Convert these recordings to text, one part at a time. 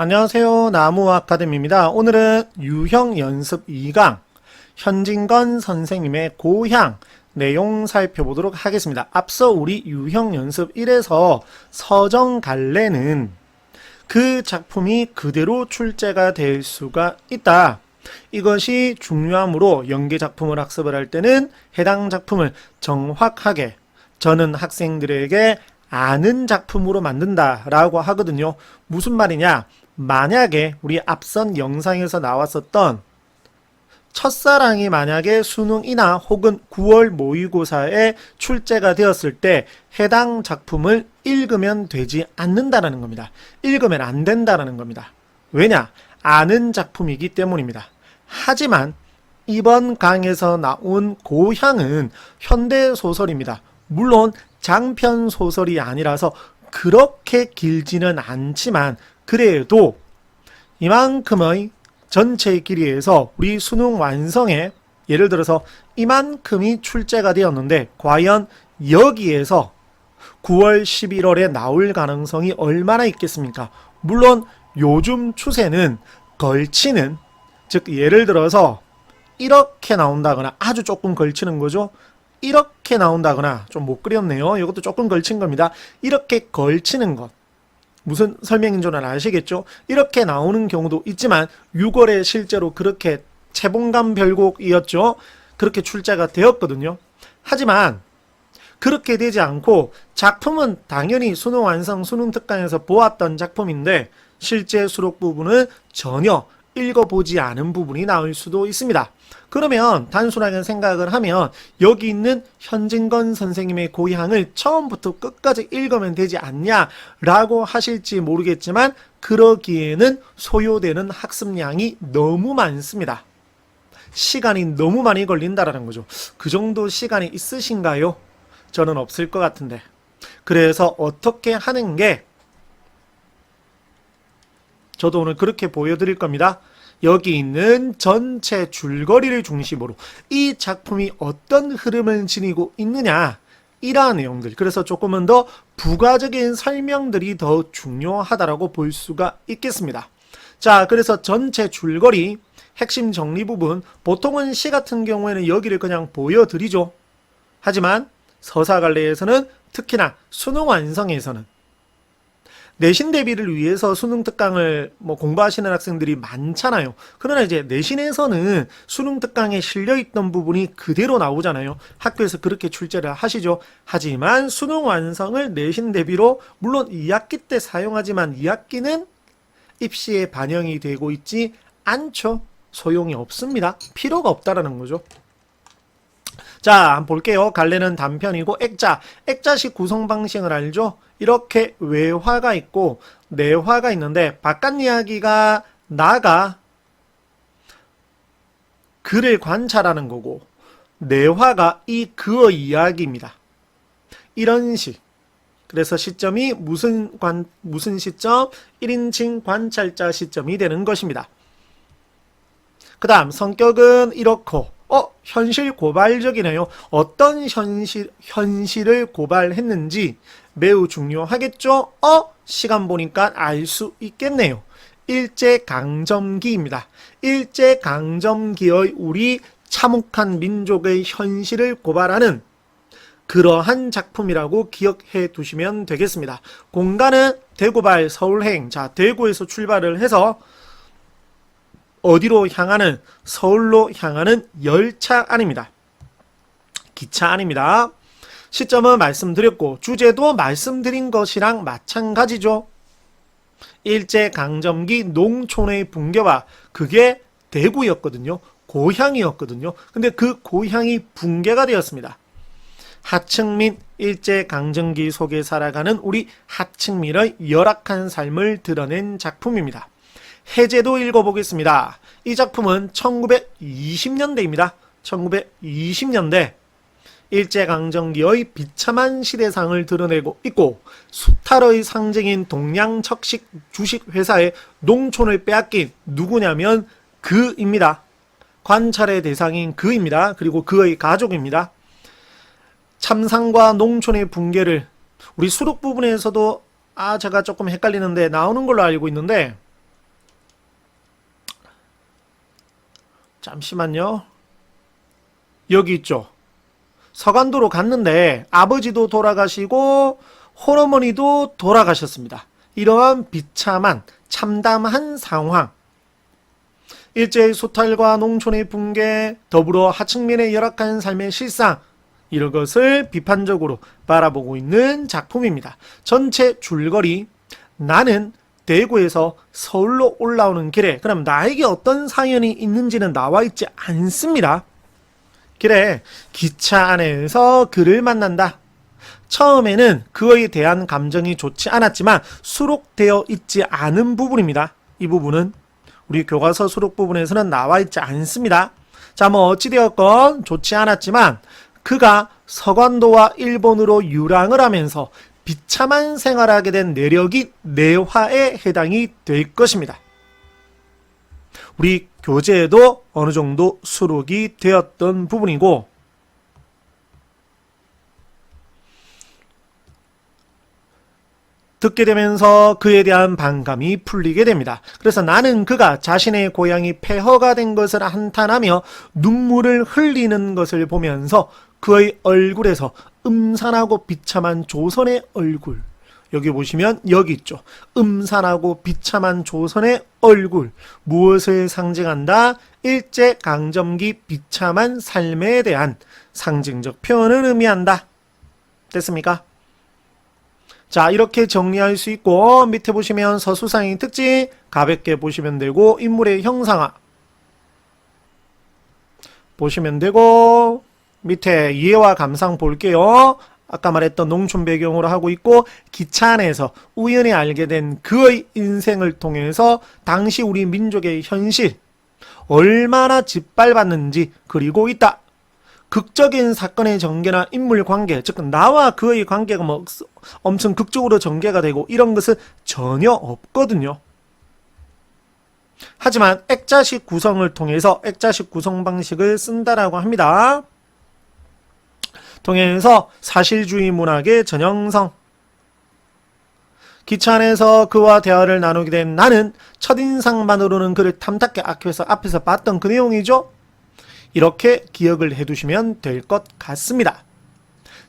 안녕하세요. 나무 아카데미입니다. 오늘은 유형 연습 2강 현진건 선생님의 고향 내용 살펴보도록 하겠습니다. 앞서 우리 유형 연습 1에서 서정갈래는 그 작품이 그대로 출제가 될 수가 있다. 이것이 중요하므로 연계작품을 학습을 할 때는 해당 작품을 정확하게 저는 학생들에게 아는 작품으로 만든다 라고 하거든요. 무슨 말이냐? 만약에 우리 앞선 영상에서 나왔었던 첫사랑이 만약에 수능이나 혹은 9월 모의고사에 출제가 되었을 때 해당 작품을 읽으면 되지 않는다라는 겁니다. 읽으면 안 된다라는 겁니다. 왜냐? 아는 작품이기 때문입니다. 하지만 이번 강에서 나온 고향은 현대소설입니다. 물론 장편 소설이 아니라서 그렇게 길지는 않지만 그래도 이만큼의 전체 길이에서 우리 수능 완성에 예를 들어서 이만큼이 출제가 되었는데 과연 여기에서 9월 11월에 나올 가능성이 얼마나 있겠습니까? 물론 요즘 추세는 걸치는, 즉 예를 들어서 이렇게 나온다거나 아주 조금 걸치는 거죠. 이렇게 나온다거나 좀 못 그렸네요. 이것도 조금 걸친 겁니다. 이렇게 걸치는 것. 무슨 설명인 줄은 아시겠죠? 이렇게 나오는 경우도 있지만 6월에 실제로 그렇게 채봉감 별곡이었죠. 그렇게 출제가 되었거든요. 하지만 그렇게 되지 않고 작품은 당연히 수능 완성, 수능 특강에서 보았던 작품인데 실제 수록 부분은 전혀 읽어보지 않은 부분이 나올 수도 있습니다. 그러면 단순하게 생각을 하면 여기 있는 현진건 선생님의 고향을 처음부터 끝까지 읽으면 되지 않냐라고 하실지 모르겠지만 그러기에는 소요되는 학습량이 너무 많습니다. 시간이 너무 많이 걸린다라는 거죠. 그 정도 시간이 있으신가요? 저는 없을 것 같은데. 그래서 어떻게 하는 게 저도 오늘 그렇게 보여드릴 겁니다. 여기 있는 전체 줄거리를 중심으로 이 작품이 어떤 흐름을 지니고 있느냐 이러한 내용들, 그래서 조금은 더 부가적인 설명들이 더 중요하다라고 볼 수가 있겠습니다. 자, 그래서 전체 줄거리 핵심 정리 부분, 보통은 시 같은 경우에는 여기를 그냥 보여드리죠. 하지만 서사갈래에서는 특히나 수능 완성에서는 내신 대비를 위해서 수능 특강을 공부하시는 학생들이 많잖아요. 그러나 이제 내신에서는 수능 특강에 실려있던 부분이 그대로 나오잖아요. 학교에서 그렇게 출제를 하시죠. 하지만 수능 완성을 내신 대비로 물론 2학기 때 사용하지만 2학기는 입시에 반영이 되고 있지 않죠. 소용이 없습니다. 필요가 없다라는 거죠. 자, 한번 볼게요. 갈래는 단편이고 액자식 구성 방식을 알죠? 이렇게 외화가 있고 내화가 있는데 바깥 이야기가 나가 글을 관찰하는 거고 내화가 이 그의 이야기입니다. 이런 식. 그래서 시점이 무슨 시점? 1인칭 관찰자 시점이 되는 것입니다. 그 다음 성격은 이렇고 현실 고발적이네요. 어떤 현실을 고발했는지 매우 중요하겠죠? 시간 보니까 알 수 있겠네요. 일제강점기입니다. 일제강점기의 우리 참혹한 민족의 현실을 고발하는 그러한 작품이라고 기억해 두시면 되겠습니다. 공간은 대구발 서울행. 자, 대구에서 출발을 해서 어디로 향하는, 서울로 향하는 열차 안입니다. 기차 안입니다. 시점은 말씀드렸고 주제도 말씀드린 것이랑 마찬가지죠. 일제강점기 농촌의 붕괴와 그게 대구였거든요. 고향이었거든요. 근데 그 고향이 붕괴가 되었습니다. 하층민, 일제강점기 속에 살아가는 우리 하층민의 열악한 삶을 드러낸 작품입니다. 해제도 읽어보겠습니다. 이 작품은 1920년대입니다. 1920년대 일제강점기의 비참한 시대상을 드러내고 있고 수탈의 상징인 동양척식 주식회사의 농촌을 빼앗긴 누구냐면 그입니다. 관찰의 대상인 그입니다. 그리고 그의 가족입니다. 참상과 농촌의 붕괴를 우리 수록 부분에서도 제가 조금 헷갈리는데 나오는 걸로 알고 있는데 잠시만요. 여기 있죠. 서간도로 갔는데 아버지도 돌아가시고 홀어머니도 돌아가셨습니다. 이러한 비참한 참담한 상황, 일제의 수탈과 농촌의 붕괴, 더불어 하층민의 열악한 삶의 실상, 이런 것을 비판적으로 바라보고 있는 작품입니다. 전체 줄거리, 나는 대구에서 서울로 올라오는 길에, 그럼 나에게 어떤 사연이 있는지는 나와 있지 않습니다. 길에 기차 안에서 그를 만난다. 처음에는 그에 대한 감정이 좋지 않았지만 수록되어 있지 않은 부분입니다. 이 부분은 우리 교과서 수록 부분에서는 나와 있지 않습니다. 자, 뭐 어찌되었건 좋지 않았지만 그가 서간도와 일본으로 유랑을 하면서 비참한 생활하게 된 내력이 내화에 해당이 될 것입니다. 우리 교재에도 어느 정도 수록이 되었던 부분이고, 듣게 되면서 그에 대한 반감이 풀리게 됩니다. 그래서 나는 그가 자신의 고향이 폐허가 된 것을 한탄하며 눈물을 흘리는 것을 보면서 그의 얼굴에서 음산하고 비참한 조선의 얼굴, 여기 보시면 여기 있죠. 음산하고 비참한 조선의 얼굴, 무엇을 상징한다? 일제강점기 비참한 삶에 대한 상징적 표현을 의미한다. 됐습니까? 자, 이렇게 정리할 수 있고, 밑에 보시면 서술상의 특징 가볍게 보시면 되고, 인물의 형상화 보시면 되고, 밑에 이해와 감상 볼게요. 아까 말했던 농촌 배경으로 하고 있고, 기차 안에서 우연히 알게 된 그의 인생을 통해서 당시 우리 민족의 현실 얼마나 짓밟았는지 그리고 있다. 극적인 사건의 전개나 인물 관계, 즉 나와 그의 관계가 뭐 엄청 극적으로 전개가 되고 이런 것은 전혀 없거든요. 하지만 액자식 구성을 통해서 액자식 구성 방식을 쓴다라고 합니다. 통해서 사실주의 문학의 전형성. 기차 안에서 그와 대화를 나누게 된 나는 첫인상만으로는 그를 탐탁게 앞에서 봤던 그 내용이죠. 이렇게 기억을 해두시면 될 것 같습니다.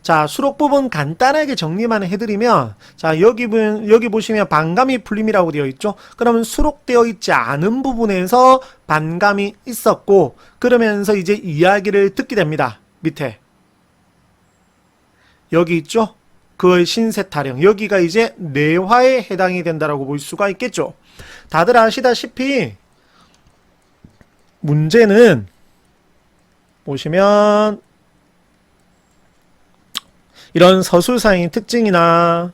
자, 수록 부분 간단하게 정리만 해드리면, 자, 여기 보시면 반감이 풀림이라고 되어 있죠. 그러면 수록되어 있지 않은 부분에서 반감이 있었고, 그러면서 이제 이야기를 듣게 됩니다. 밑에 여기 있죠. 그의 신세타령, 여기가 이제 내화에 해당이 된다라고 볼 수가 있겠죠. 다들 아시다시피 문제는 보시면 이런 서술상의 특징이나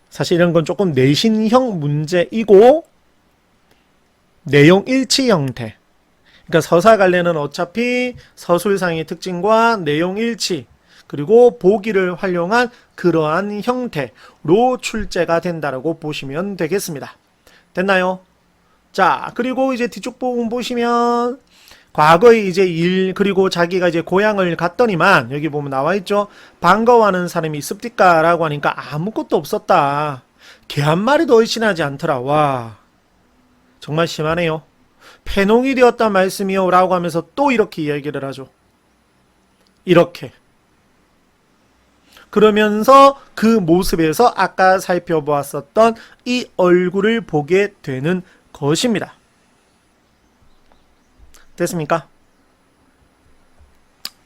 사실 이런 건 조금 내신형 문제이고, 내용 일치 형태, 그러니까 서사 관련은 어차피 서술상의 특징과 내용 일치, 그리고 보기를 활용한 그러한 형태로 출제가 된다라고 보시면 되겠습니다. 됐나요? 자, 그리고 이제 뒤쪽 부분 보시면 과거에 이제 일, 그리고 자기가 이제 고향을 갔더니만, 여기 보면 나와 있죠. 반가워하는 사람이 있습니까? 라고 하니까 아무것도 없었다. 개 한 마리도 얼씬하지 않더라. 와, 정말 심하네요. 패농이 되었단 말씀이요. 라고 하면서 또 이렇게 이야기를 하죠. 이렇게. 그러면서 그 모습에서 아까 살펴보았었던 이 얼굴을 보게 되는 것입니다. 됐습니까?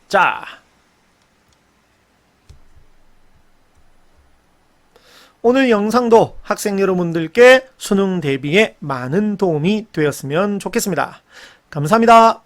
자, 오늘 영상도 학생 여러분들께 수능 대비에 많은 도움이 되었으면 좋겠습니다. 감사합니다.